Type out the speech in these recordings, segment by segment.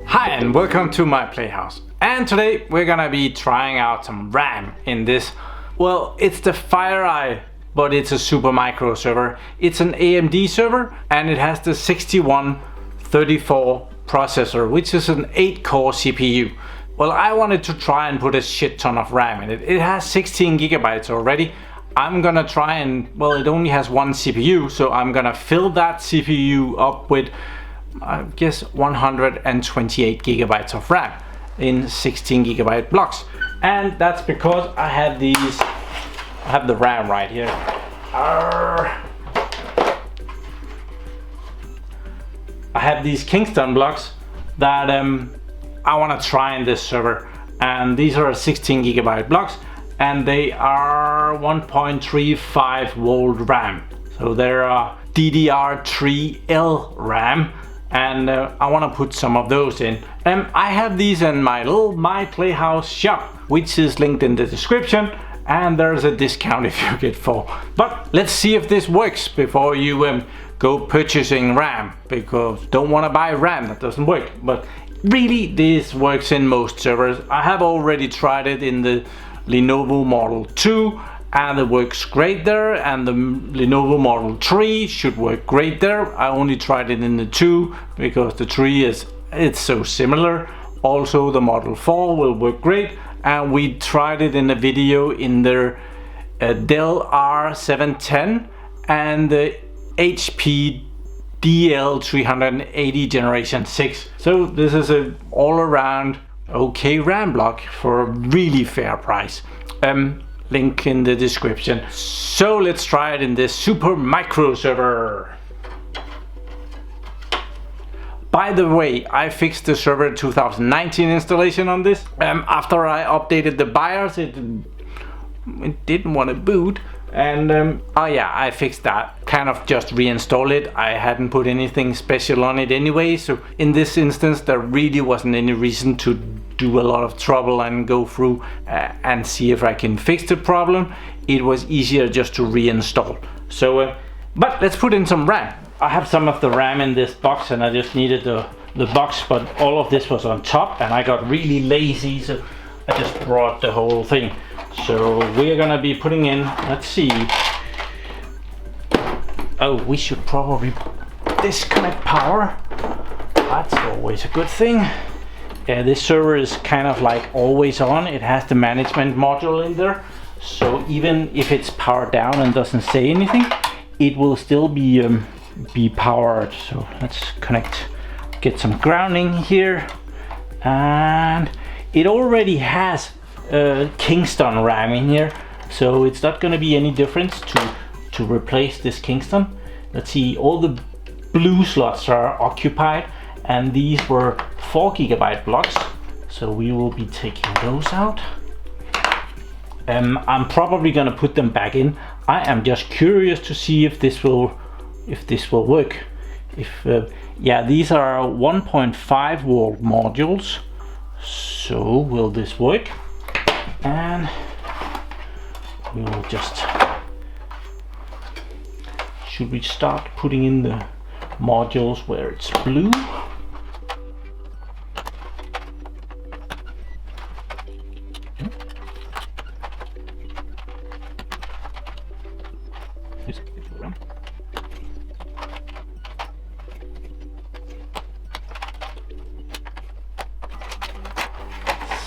Hi and welcome to my PlayHouse. And today we're gonna be trying out some RAM in this. Well, it's the FireEye, but it's a Supermicro server. It's an AMD server and it has the 6134 processor, which is an 8-core CPU. Well, I wanted to try and put a shit ton of RAM in it. It has 16 gigabytes already. I'm gonna try and, well, it only has one CPU, so I'm gonna fill that CPU up with, I guess, 128 gigabytes of RAM in 16 gigabyte blocks. And that's because I have the RAM right here. I have these Kingston blocks that I want to try in this server, and these are 16 gigabyte blocks and they are 1.35 volt RAM, so they're DDR3L RAM, and I want to put some of those in. I have these in my little My PlayHouse shop, which is linked in the description, and there's a discount if you get 4. But let's see if this works before you go purchasing RAM, because don't want to buy RAM that doesn't work. But really, this works in most servers. I have already tried it in the Lenovo Model 2 and it works great there, and the Lenovo Model 3 should work great there. I only tried it in the 2 because the 3 it's so similar. Also the Model 4 will work great, and we tried it in a video in their Dell R710 and the HP DL380 Generation 6. So this is a all-around okay RAM block for a really fair price. Link in the description. So let's try it in this Supermicro server. By the way, I fixed the server 2019 installation on this. After I updated the BIOS, it didn't want to boot. And oh yeah, I fixed that. Kind of just reinstall it. I hadn't put anything special on it anyway, so in this instance there really wasn't any reason to do a lot of trouble and go through and see if I can fix the problem. It was easier just to reinstall. So but let's put in some RAM. I have some of the RAM in this box and I just needed the box, but all of this was on top and I got really lazy, so I just brought the whole thing. So we're gonna be putting in, let's see. Oh, we should probably disconnect power. That's always a good thing. This server is kind of like always on. It has the management module in there, so even if it's powered down and doesn't say anything, it will still be powered. So let's connect, get some grounding here, and it already has Kingston RAM in here, so it's not going to be any difference to replace this Kingston. Let's see, all the blue slots are occupied, and these were 4 gigabyte blocks, so we will be taking those out. I'm probably going to put them back in. I am just curious to see if this will work. Yeah, these are 1.5 volt modules, so will this work? And we will just, should we start putting in the modules where it's blue?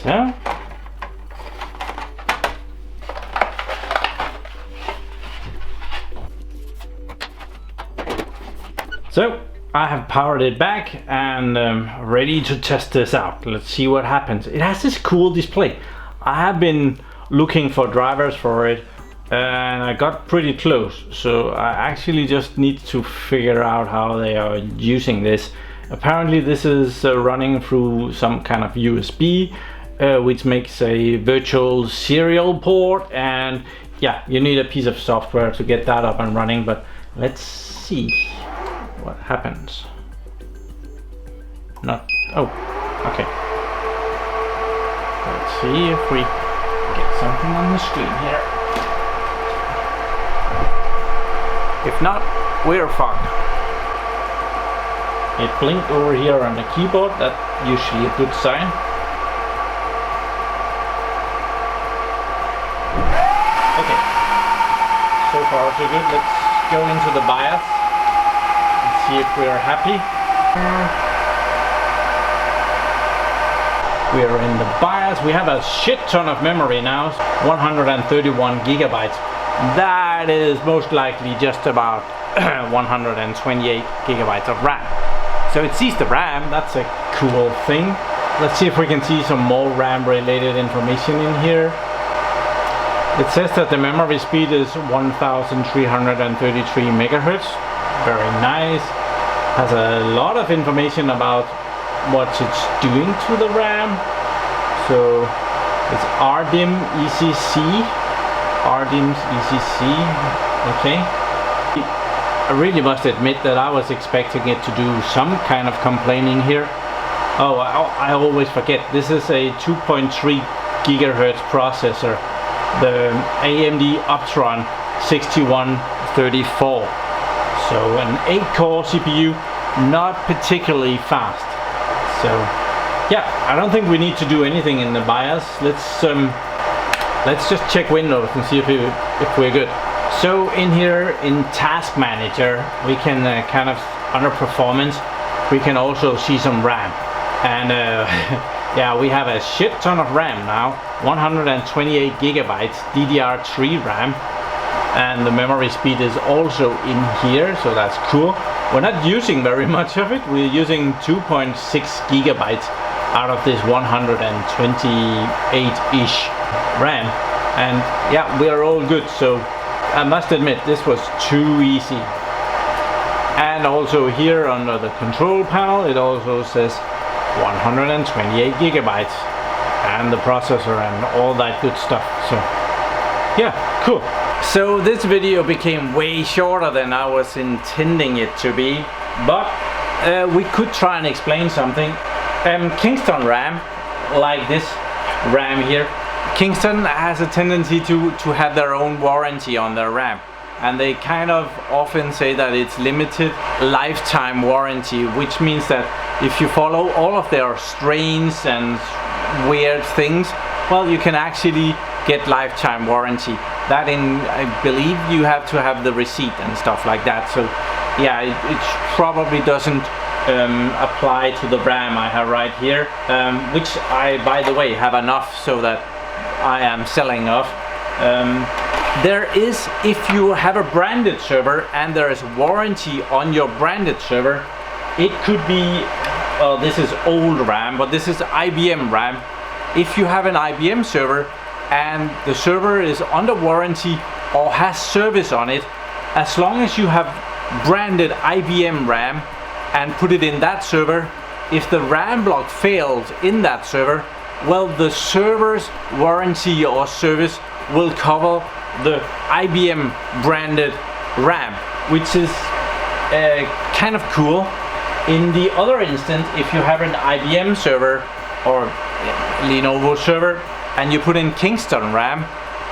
So So I have powered it back and ready to test this out. Let's see what happens. It has this cool display. I have been looking for drivers for it and I got pretty close. So I actually just need to figure out how they are using this. Apparently this is running through some kind of USB, which makes a virtual serial port, and yeah, you need a piece of software to get that up and running, but let's see what happens. Not, oh, okay. Let's see if we get something on the screen here. If not, we're fucked. It blinked over here on the keyboard. That's usually a good sign. Okay, so far so good. Let's go into the BIOS and see if we are happy. We are in the BIOS. We have a shit ton of memory now, 131 gigabytes. That is most likely just about 128 gigabytes of RAM. So it sees the RAM. That's a cool thing. Let's see if we can see some more RAM related information in here. It says that the memory speed is 1333 megahertz. Very nice. Has a lot of information about what it's doing to the RAM. So it's RDIMM ECC. RDIMM's ECC. Okay. I really must admit that I was expecting it to do some kind of complaining here. Oh, I always forget. This is a 2.3 gigahertz processor. The AMD Opteron 6134. So an 8-core CPU, not particularly fast. So yeah, I don't think we need to do anything in the BIOS. Let's just check Windows and see if we're good. So in here in Task Manager, we can kind of under Performance, we can also see some RAM. And yeah, we have a shit ton of RAM now, 128 gigabytes DDR3 RAM. And the memory speed is also in here, so that's cool. We're not using very much of it. We're using 2.6 gigabytes out of this 128-ish RAM. And yeah, we are all good. So I must admit, this was too easy. And also here under the control panel, it also says 128 gigabytes and the processor and all that good stuff. So yeah, cool. So this video became way shorter than I was intending it to be, but we could try and explain something. Kingston RAM, like this RAM here, Kingston has a tendency to have their own warranty on their RAM, and they kind of often say that it's limited lifetime warranty, which means that if you follow all of their strains and weird things, well, you can actually get lifetime warranty. That I believe you have to have the receipt and stuff like that. So yeah, it probably doesn't apply to the RAM I have right here, which I, by the way, have enough so that I am selling off. There is, if you have a branded server and there is warranty on your branded server, it could be, this is old RAM, but this is IBM RAM. If you have an IBM server and the server is under warranty or has service on it, as long as you have branded IBM RAM and put it in that server, if the RAM block fails in that server, well, the server's warranty or service will cover the IBM branded RAM, which is kind of cool. In the other instance, if you have an IBM server or Lenovo server and you put in Kingston RAM,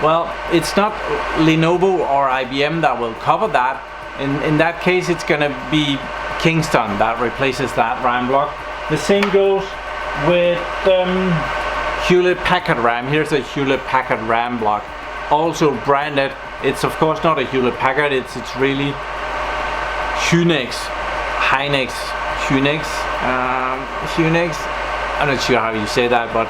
well, it's not Lenovo or IBM that will cover that. In that case, it's gonna be Kingston that replaces that RAM block. The same goes with Hewlett-Packard RAM. Here's a Hewlett-Packard RAM block, also branded. It's of course not a Hewlett-Packard, it's really Hynix. I'm not sure how you say that, but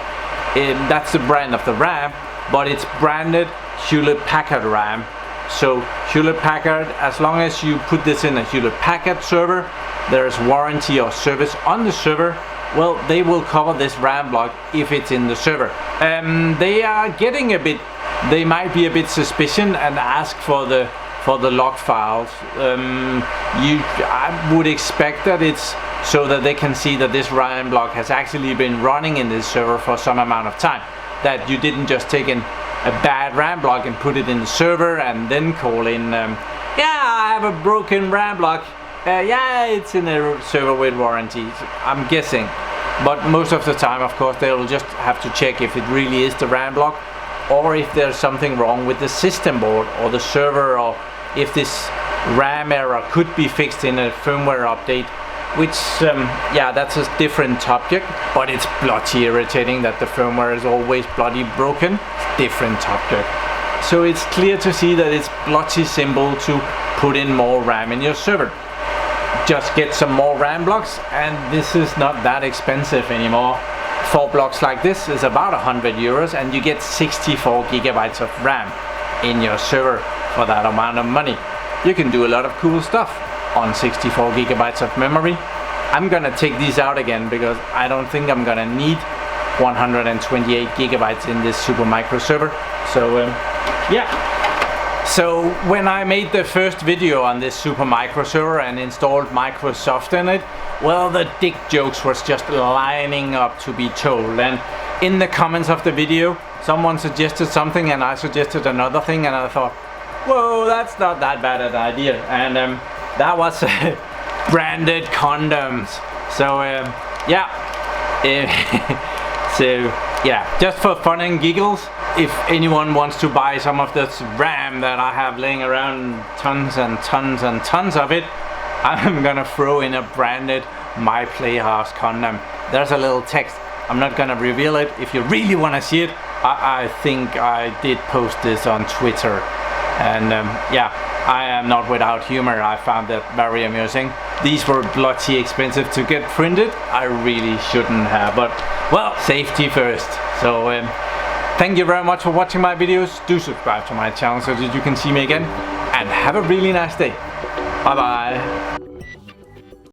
that's the brand of the RAM, but it's branded Hewlett-Packard RAM. So Hewlett-Packard, as long as you put this in a Hewlett-Packard server, there's warranty or service on the server, well, they will cover this RAM block if it's in the server. They are getting a bit, they might be a bit suspicious and ask for the log files. I would expect that it's so that they can see that this RAM block has actually been running in this server for some amount of time, that you didn't just take in a bad RAM block and put it in the server and then call in, yeah, I have a broken RAM block, yeah, it's in a server with warranty, I'm guessing. But most of the time, of course, they'll just have to check if it really is the RAM block, or if there's something wrong with the system board or the server, or if this RAM error could be fixed in a firmware update, which yeah, that's a different topic, but it's bloody irritating that the firmware is always bloody broken. Different topic. So it's clear to see that it's bloody simple to put in more RAM in your server. Just get some more RAM blocks, and this is not that expensive anymore. 4 blocks like this is about 100 euros, and you get 64 gigabytes of RAM in your server for that amount of money. You can do a lot of cool stuff on 64 gigabytes of memory. I'm gonna take these out again because I don't think I'm gonna need 128 gigabytes in this Supermicro server. So yeah. So when I made the first video on this Supermicro server and installed Microsoft in it, well, the dick jokes was just lining up to be told. And in the comments of the video, someone suggested something and I suggested another thing, and I thought, whoa, that's not that bad an idea. And that was branded condoms. So yeah. So yeah, just for fun and giggles, if anyone wants to buy some of this RAM that I have laying around, tons and tons and tons of it, I'm gonna throw in a branded My PlayHouse condom. There's a little text. I'm not gonna reveal it. If you really wanna see it, I think I did post this on Twitter. And yeah, I am not without humor. I found that very amusing. These were bloody expensive to get printed. I really shouldn't have, but well, safety first. So thank you very much for watching my videos. Do subscribe to my channel so that you can see me again, and have a really nice day. Bye bye.